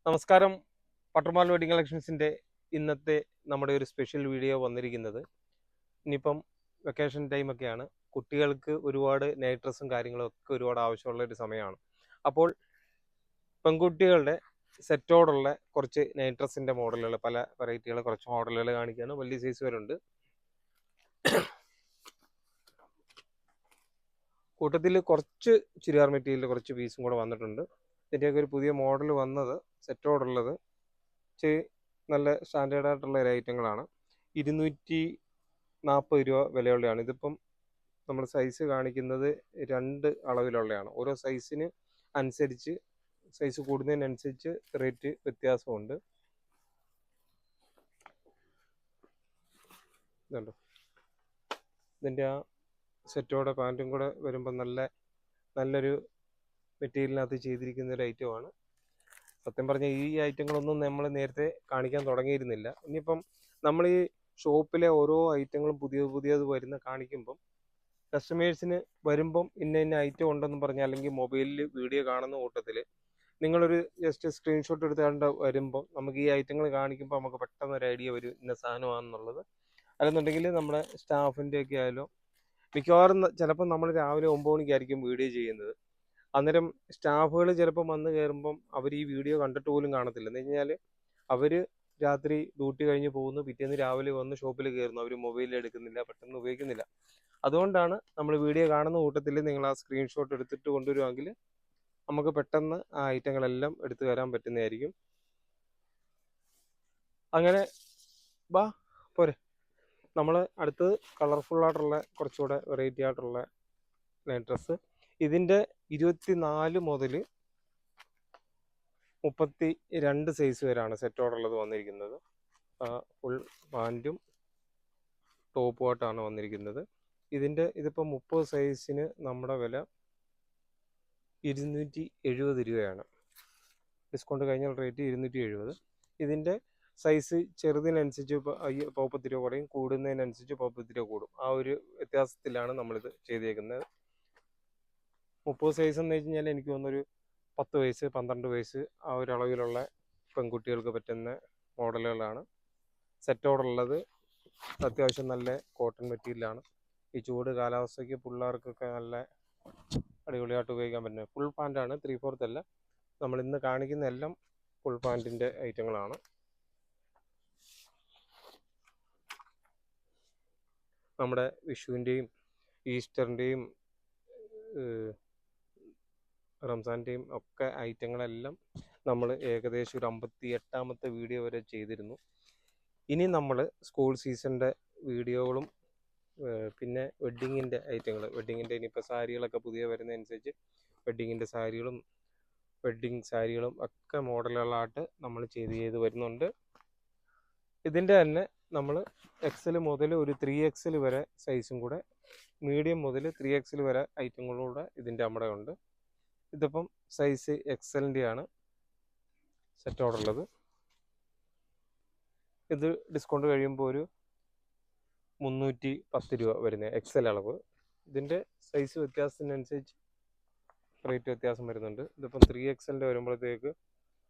നമസ്കാരം. പട്ടർമാൽ വെഡിങ് കളക്ഷൻസിൻ്റെ ഇന്നത്തെ നമ്മുടെ ഒരു സ്പെഷ്യൽ വീഡിയോ വന്നിരിക്കുന്നത്, ഇനിയിപ്പം വെക്കേഷൻ ടൈമൊക്കെയാണ്, കുട്ടികൾക്ക് ഒരുപാട് നൈറ്റ് ഡ്രസ്സും കാര്യങ്ങളൊക്കെ ഒരുപാട് ആവശ്യമുള്ള ഒരു സമയമാണ്. അപ്പോൾ പെൺകുട്ടികളുടെ സെറ്റോടുള്ള കുറച്ച് നൈറ്റ് ഡ്രസ്സിൻ്റെ മോഡലുകൾ, പല വെറൈറ്റികൾ, കുറച്ച് മോഡലുകൾ കാണിക്കുകയാണ്. വലിയ സൈസ് വരുന്നുണ്ട്. കൂട്ടത്തിൽ കുറച്ച് ചുരിദാർ മെറ്റീരിയൽ കുറച്ച് പീസും കൂടെ വന്നിട്ടുണ്ട്. ഇതിൻ്റെയൊക്കെ ഒരു പുതിയ മോഡൽ വന്നത് സെറ്റോടുള്ളത് നല്ല സ്റ്റാൻഡേർഡ് ആയിട്ടുള്ള ഒരു ഐറ്റങ്ങളാണ്. 240 രൂപ വിലയുള്ളതാണ്. ഇതിപ്പം നമ്മൾ സൈസ് കാണിക്കുന്നത് 2 അളവിലുള്ളതാണ്. ഓരോ സൈസിന് അനുസരിച്ച്, സൈസ് കൂടുന്നതിനനുസരിച്ച് റേറ്റ് വ്യത്യാസമുണ്ട്. ഇതുണ്ടോ, ഇതിൻ്റെ ആ സെറ്റോടെ പാൻറ്റും കൂടെ വരുമ്പോൾ നല്ലൊരു മെറ്റീരിയലിനകത്ത് ചെയ്തിരിക്കുന്ന ഒരു ഐറ്റമാണ്. സത്യം പറഞ്ഞാൽ ഈ ഐറ്റങ്ങളൊന്നും നമ്മൾ നേരത്തെ കാണിക്കാൻ തുടങ്ങിയിരുന്നില്ല. ഇനിയിപ്പം നമ്മൾ ഈ ഷോപ്പിലെ ഓരോ ഐറ്റങ്ങളും പുതിയത് കാണിക്കുമ്പം കസ്റ്റമേഴ്സിന് വരുമ്പം ഇന്ന ഐറ്റം ഉണ്ടെന്ന് പറഞ്ഞാൽ, അല്ലെങ്കിൽ മൊബൈലിൽ വീഡിയോ കാണുന്ന കൂട്ടത്തിൽ നിങ്ങളൊരു ജസ്റ്റ് സ്ക്രീൻഷോട്ട് എടുത്തുകൊണ്ട് വരുമ്പോൾ നമുക്ക് ഈ ഐറ്റങ്ങൾ കാണിക്കുമ്പോൾ നമുക്ക് പെട്ടെന്ന് ഒരു ഐഡിയ വരും ഇന്ന സാധനമാണെന്നുള്ളത്. അല്ലെന്നുണ്ടെങ്കിൽ നമ്മുടെ സ്റ്റാഫിൻ്റെ ഒക്കെ ആയാലും മിക്കവാറും ചിലപ്പോൾ നമ്മൾ രാവിലെ 9 മണിക്കായിരിക്കും വീഡിയോ ചെയ്യുന്നത്. അന്നേരം സ്റ്റാഫുകൾ ചിലപ്പം വന്ന് കയറുമ്പം അവർ ഈ വീഡിയോ കണ്ടിട്ട് പോലും കാണത്തില്ല. എന്ന് കഴിഞ്ഞാൽ അവർ രാത്രി ഡ്യൂട്ടി കഴിഞ്ഞ് പോകുന്നു, പിറ്റേന്ന് രാവിലെ വന്ന് ഷോപ്പിൽ കയറുന്നു, അവർ മൊബൈലിൽ എടുക്കുന്നില്ല, പെട്ടെന്ന് ഉപയോഗിക്കുന്നില്ല. അതുകൊണ്ടാണ് നമ്മൾ വീഡിയോ കാണുന്ന കൂട്ടത്തിൽ നിങ്ങൾ ആ സ്ക്രീൻഷോട്ട് എടുത്തിട്ട് കൊണ്ടുവരുവാണെങ്കിൽ നമുക്ക് പെട്ടെന്ന് ആ ഐറ്റങ്ങളെല്ലാം എടുത്തു തരാൻ പറ്റുന്നതായിരിക്കും. അങ്ങനെ പോരെ, നമ്മൾ അടുത്തത് കളർഫുള്ളായിട്ടുള്ള കുറച്ചുകൂടെ വെറൈറ്റി ആയിട്ടുള്ള നൈറ്റ് ഡ്രസ്സ്. ഇതിൻ്റെ 24 മുതൽ 32 സൈസ് വരെയാണ് സെറ്റോടുള്ളത് വന്നിരിക്കുന്നത്. ഫുൾ പാൻറ്റും ടോപ്പുമായിട്ടാണ് വന്നിരിക്കുന്നത്. ഇതിപ്പോൾ 30 സൈസിന് നമ്മുടെ വില 270 രൂപയാണ്. ഡിസ്കൗണ്ട് കഴിഞ്ഞ റേറ്റ് 270. ഇതിൻ്റെ സൈസ് ചെറുതിനനുസരിച്ച് 40 രൂപ കുറയും, കൂടുന്നതിനനുസരിച്ച് 40 രൂപ കൂടും. ആ ഒരു വ്യത്യാസത്തിലാണ് നമ്മളിത് ചെയ്തേക്കുന്നത്. 30 സൈസ് എന്ന് വെച്ച് കഴിഞ്ഞാൽ എനിക്ക് തോന്നുന്നൊരു 10 വയസ്സ് 12 വയസ്സ് ആ ഒരു അളവിലുള്ള പെൺകുട്ടികൾക്ക് പറ്റുന്ന മോഡലുകളാണ്. സെറ്റോടുള്ളത് അത്യാവശ്യം നല്ല കോട്ടൺ മെറ്റീരിയലാണ്. ഈ ചൂട് കാലാവസ്ഥയ്ക്ക് പിള്ളേർക്കൊക്കെ നല്ല അടിപൊളിയായിട്ട് ഉപയോഗിക്കാൻ പറ്റുന്നത്. ഫുൾ പാൻറ്റാണ്, 3/4 അല്ല. നമ്മൾ ഇന്ന് കാണിക്കുന്ന എല്ലാം ഫുൾ പാൻറ്റിൻ്റെ ഐറ്റങ്ങളാണ്. നമ്മുടെ വിഷുവിൻ്റെയും ഈസ്റ്ററിൻ്റെയും റംസാൻ്റെയും ഒക്കെ ഐറ്റങ്ങളെല്ലാം നമ്മൾ ഏകദേശം ഒരു 58ാമത്തെ വീഡിയോ വരെ ചെയ്തിരുന്നു. ഇനി നമ്മൾ സ്കൂൾ സീസണിൻ്റെ വീഡിയോകളും പിന്നെ വെഡ്ഡിങ്ങിൻ്റെ ഐറ്റങ്ങൾ, വെഡ്ഡിങ്ങിൻ്റെ ഇനിയിപ്പോൾ സാരികളൊക്കെ പുതിയ വരുന്നതനുസരിച്ച് വെഡ്ഡിങ്ങിൻ്റെ വെഡ്ഡിങ് സാരികളും ഒക്കെ മോഡലുകളായിട്ട് നമ്മൾ ചെയ്ത് വരുന്നുണ്ട്. ഇതിൻ്റെ തന്നെ നമ്മൾ XL മുതൽ ഒരു 3XL വരെ സൈസും കൂടെ, മീഡിയം മുതൽ 3XL വരെ ഐറ്റങ്ങളൂടെ ഇതിൻ്റെ നമ്മുടെ ഉണ്ട്. ഇതിപ്പം സൈസ് XLൻ്റെ ആണ് സെറ്റോടുള്ളത്. ഇത് ഡിസ്കൗണ്ട് കഴിയുമ്പോൾ ഒരു 310 രൂപ വരുന്ന XL അളവ്. ഇതിൻ്റെ സൈസ് വ്യത്യാസത്തിനനുസരിച്ച് റേറ്റ് വ്യത്യാസം വരുന്നുണ്ട്. ഇതിപ്പം 3XLൻ്റെ വരുമ്പോഴത്തേക്ക്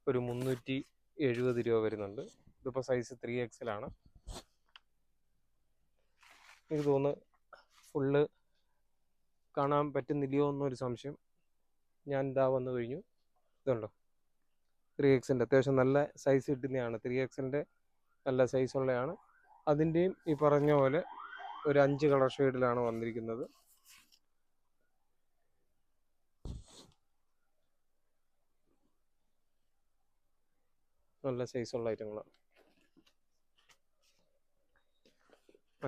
ഒരു 370 രൂപ വരുന്നുണ്ട്. ഇതിപ്പോൾ സൈസ് 3XL ആണ്. എനിക്ക് തോന്നുന്നു ഫുള്ള് കാണാൻ പറ്റുന്നില്ലയോ എന്നൊരു സംശയം. ഞാൻ വന്നു കഴിഞ്ഞു. ഇതുണ്ടോ, 3XLൻ്റെ അത്യാവശ്യം നല്ല സൈസ് കിട്ടുന്നതാണ്. 3XLൻ്റെ നല്ല സൈസുള്ളതാണ്. അതിൻ്റെയും ഈ പറഞ്ഞ പോലെ ഒരു 5 കളർ ഷെയ്ഡിലാണ് വന്നിരിക്കുന്നത്. നല്ല സൈസുള്ള ഐറ്റങ്ങളാണ്.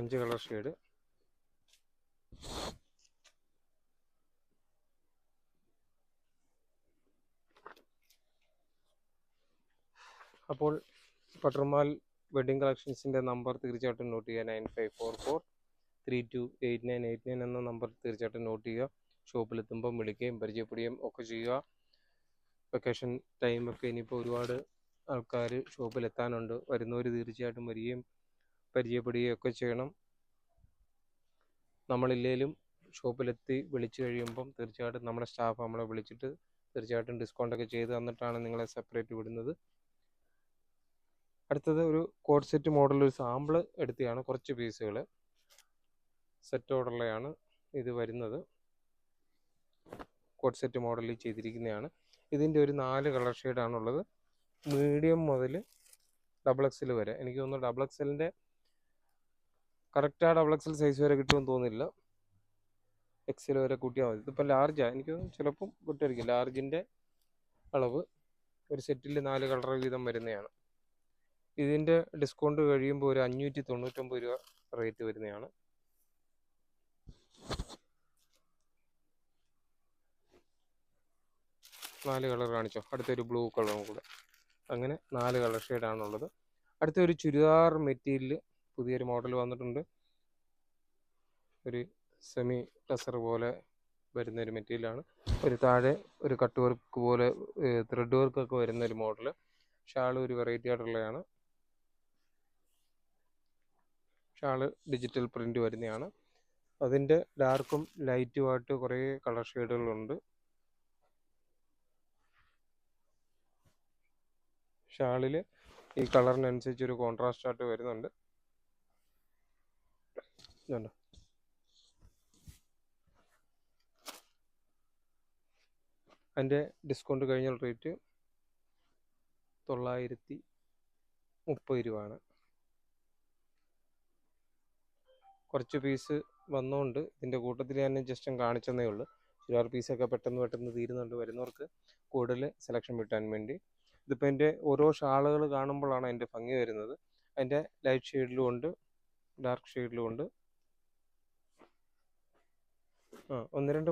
5 കളർ ഷെയ്ഡ്. അപ്പോൾ പട്ടർമാൽ വെഡ്ഡിങ് കളക്ഷൻസിൻ്റെ നമ്പർ തീർച്ചയായിട്ടും നോട്ട് ചെയ്യുക. 9544328989 എന്ന നമ്പർ തീർച്ചയായിട്ടും നോട്ട് ചെയ്യുക. ഷോപ്പിലെത്തുമ്പം വിളിക്കുകയും പരിചയപ്പെടുകയും ഒക്കെ ചെയ്യുക. വെക്കേഷൻ ടൈമൊക്കെ ഇനിയിപ്പോൾ ഒരുപാട് ആൾക്കാർ ഷോപ്പിലെത്താനുണ്ട്. വരുന്നവർ തീർച്ചയായിട്ടും വരികയും പരിചയപ്പെടുകയും ഒക്കെ ചെയ്യണം. നമ്മളില്ലേലും ഷോപ്പിലെത്തി വിളിച്ചു കഴിയുമ്പം തീർച്ചയായിട്ടും നമ്മുടെ സ്റ്റാഫ് നമ്മളെ വിളിച്ചിട്ട് തീർച്ചയായിട്ടും ഡിസ്കൗണ്ടൊക്കെ ചെയ്ത് തന്നിട്ടാണ് നിങ്ങളെ സെപ്പറേറ്റ് വിടുന്നത്. അടുത്തത് ഒരു കോഡ് സെറ്റ് മോഡൽ ഒരു സാമ്പിൾ എടുത്തതാണ്, കുറച്ച് പീസുകൾ സെറ്റോടുള്ളതാണ് ഇത് വരുന്നത്. കോഡ് സെറ്റ് മോഡലിൽ ചെയ്തിരിക്കുന്നതാണ്. ഇതിൻ്റെ ഒരു 4 കളർ ഷെയ്ഡാണുള്ളത്. മീഡിയം മുതൽ XXL വരെ. എനിക്ക് തോന്നുന്നു XXLൻ്റെ കറക്റ്റ് XXL സൈസ് വരെ കിട്ടുമെന്ന് തോന്നുന്നില്ല. XL വരെ കൂട്ടിയാൽ മതി. ഇതിപ്പോൾ ലാർജാണ്, എനിക്ക് ചിലപ്പം കിട്ടുമായിരിക്കും. ലാർജിൻ്റെ അളവ് ഒരു സെറ്റിൽ 4 കളർ വീതം വരുന്നതാണ്. ഇതിൻ്റെ ഡിസ്കൗണ്ട് കഴിയുമ്പോൾ ഒരു 599 രൂപ റേറ്റ് വരുന്നതാണ്. നാല് കളർ കാണിച്ചോ. അടുത്തൊരു ബ്ലൂ കളറും കൂടെ. അങ്ങനെ 4 കളർ ഷെയ്ഡാണുള്ളത്. അടുത്തൊരു ചുരിദാർ മെറ്റീരിയൽ പുതിയൊരു മോഡൽ വന്നിട്ടുണ്ട്. ഒരു സെമി ടസർ പോലെ വരുന്നൊരു മെറ്റീരിയലാണ്. ഒരു താഴെ ഒരു കട്ട് വർക്ക് പോലെ ത്രെഡ് വർക്കൊക്കെ വരുന്നൊരു മോഡൽ. ഷാൾ ഒരു വെറൈറ്റി ആയിട്ടുള്ളതാണ്. ഷാള് ഡിജിറ്റൽ പ്രിൻ്റ് വരുന്നതാണ്. അതിൻ്റെ ഡാർക്കും ലൈറ്റുമായിട്ട് കുറേ കളർ ഷെയ്ഡുകളുണ്ട്. ഷാളിൽ ഈ കളറിനനുസരിച്ച് ഒരു കോൺട്രാസ്റ്റ് ആയിട്ട് വരുന്നുണ്ട്. ഇതുണ്ട്. അതിൻ്റെ ഡിസ്കൗണ്ട് കഴിഞ്ഞ റേറ്റ് 930 രൂപയാണ്. കുറച്ച് പീസ് വന്നുകൊണ്ട് ഇതിൻ്റെ കൂട്ടത്തിൽ ഞാൻ ജസ്റ്റ് കാണിച്ചെന്നേ ഉള്ളൂ. ചുരിദാർ പീസൊക്കെ പെട്ടെന്ന് തീരുന്നുണ്ട് വരുന്നവർക്ക് കൂടുതൽ സെലക്ഷൻ കിട്ടാൻ വേണ്ടി. ഇതിപ്പോൾ എൻ്റെ ഓരോ ഷാളുകൾ കാണുമ്പോഴാണ് അതിൻ്റെ ഭംഗി വരുന്നത്. അതിൻ്റെ ലൈറ്റ് ഷെയ്ഡിലും ഉണ്ട്, ഡാർക്ക് ഷെയ്ഡിലും ഉണ്ട്. ഒന്ന് രണ്ട്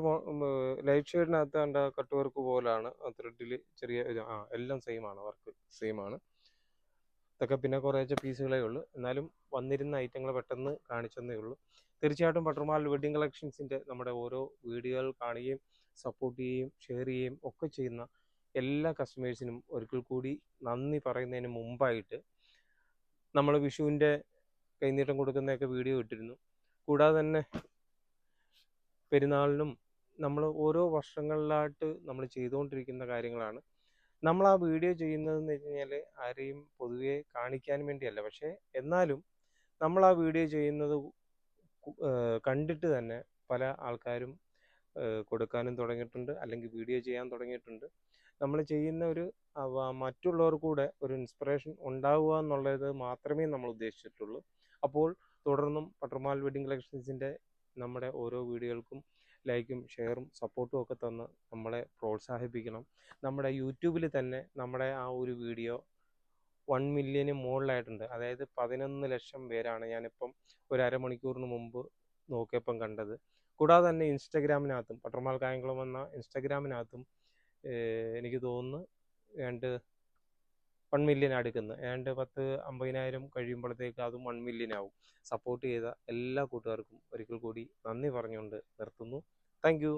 ലൈറ്റ് ഷെയ്ഡിനകത്ത് കണ്ട കട്ട് വർക്ക് പോലാണ്, ത്രെഡിൽ ചെറിയ എല്ലാം സെയിമാണ്, വർക്ക് സെയിമാണ്. ഇതൊക്കെ പിന്നെ കുറേശ്ശെ പീസുകളേ ഉള്ളൂ. എന്നാലും വന്നിരുന്ന ഐറ്റങ്ങൾ പെട്ടെന്ന് കാണിച്ചെന്നേ ഉള്ളൂ. തീർച്ചയായിട്ടും പട്ടർമാൽ വെഡ്ഡിങ് കളക്ഷൻസിൻ്റെ നമ്മുടെ ഓരോ വീഡിയോകൾ കാണുകയും സപ്പോർട്ട് ചെയ്യുകയും ഷെയർ ചെയ്യുകയും ഒക്കെ ചെയ്യുന്ന എല്ലാ കസ്റ്റമേഴ്സിനും ഒരിക്കൽ കൂടി നന്ദി പറയുന്നതിന് മുമ്പായിട്ട്, നമ്മൾ വിഷുവിൻ്റെ കൈനീട്ടം കൊടുക്കുന്നതൊക്കെ വീഡിയോ ഇട്ടിരുന്നു. കൂടാതെ തന്നെ പെരുന്നാളിനും നമ്മൾ ഓരോ വർഷങ്ങളിലായിട്ട് നമ്മൾ ചെയ്തുകൊണ്ടിരിക്കുന്ന കാര്യങ്ങളാണ്. നമ്മൾ ആ വീഡിയോ ചെയ്യുന്നതെന്ന് വെച്ച് കഴിഞ്ഞാൽ ആരെയും പൊതുവെ കാണിക്കാൻ വേണ്ടിയല്ല. പക്ഷേ എന്നാലും നമ്മൾ ആ വീഡിയോ ചെയ്യുന്നത് കണ്ടിട്ട് തന്നെ പല ആൾക്കാരും കൊടുക്കാനും തുടങ്ങിയിട്ടുണ്ട്, അല്ലെങ്കിൽ വീഡിയോ ചെയ്യാൻ തുടങ്ങിയിട്ടുണ്ട്. നമ്മൾ ചെയ്യുന്ന ഒരു മറ്റുള്ളവർക്കൂടെ ഒരു ഇൻസ്പിറേഷൻ ഉണ്ടാവുക എന്നുള്ളത് മാത്രമേ നമ്മൾ ഉദ്ദേശിച്ചിട്ടുള്ളൂ. അപ്പോൾ തുടർന്നും പട്ടർമാൽ വെഡ്ഡിങ് കളക്ഷൻസിൻ്റെ നമ്മുടെ ഓരോ വീഡിയോകൾക്കും ലൈക്കും ഷെയറും സപ്പോർട്ടും ഒക്കെ തന്ന് നമ്മളെ പ്രോത്സാഹിപ്പിക്കണം. നമ്മുടെ യൂട്യൂബിൽ തന്നെ നമ്മുടെ ആ ഒരു വീഡിയോ 1 മില്യന് മുകളിലായിട്ടുണ്ട്. അതായത് 11 ലക്ഷം പേരാണ് ഞാനിപ്പം ഒരു അരമണിക്കൂറിന് മുമ്പ് നോക്കിയപ്പം കണ്ടത്. കൂടാതെ തന്നെ ഇൻസ്റ്റഗ്രാമിനകത്തും പട്ടർമാൽ കായംകുളം എന്ന ഇൻസ്റ്റഗ്രാമിനകത്തും എനിക്ക് തോന്നുന്നു 1 മില്യൺ അടുക്കുന്നു. 10-50,000 കഴിയുമ്പോഴത്തേക്ക് അതും 1 മില്യൺ ആവും. സപ്പോർട്ട് ചെയ്ത എല്ലാ കൂട്ടുകാർക്കും ഒരിക്കൽ കൂടി നന്ദി പറഞ്ഞുകൊണ്ട് നിർത്തുന്നു. Thank you.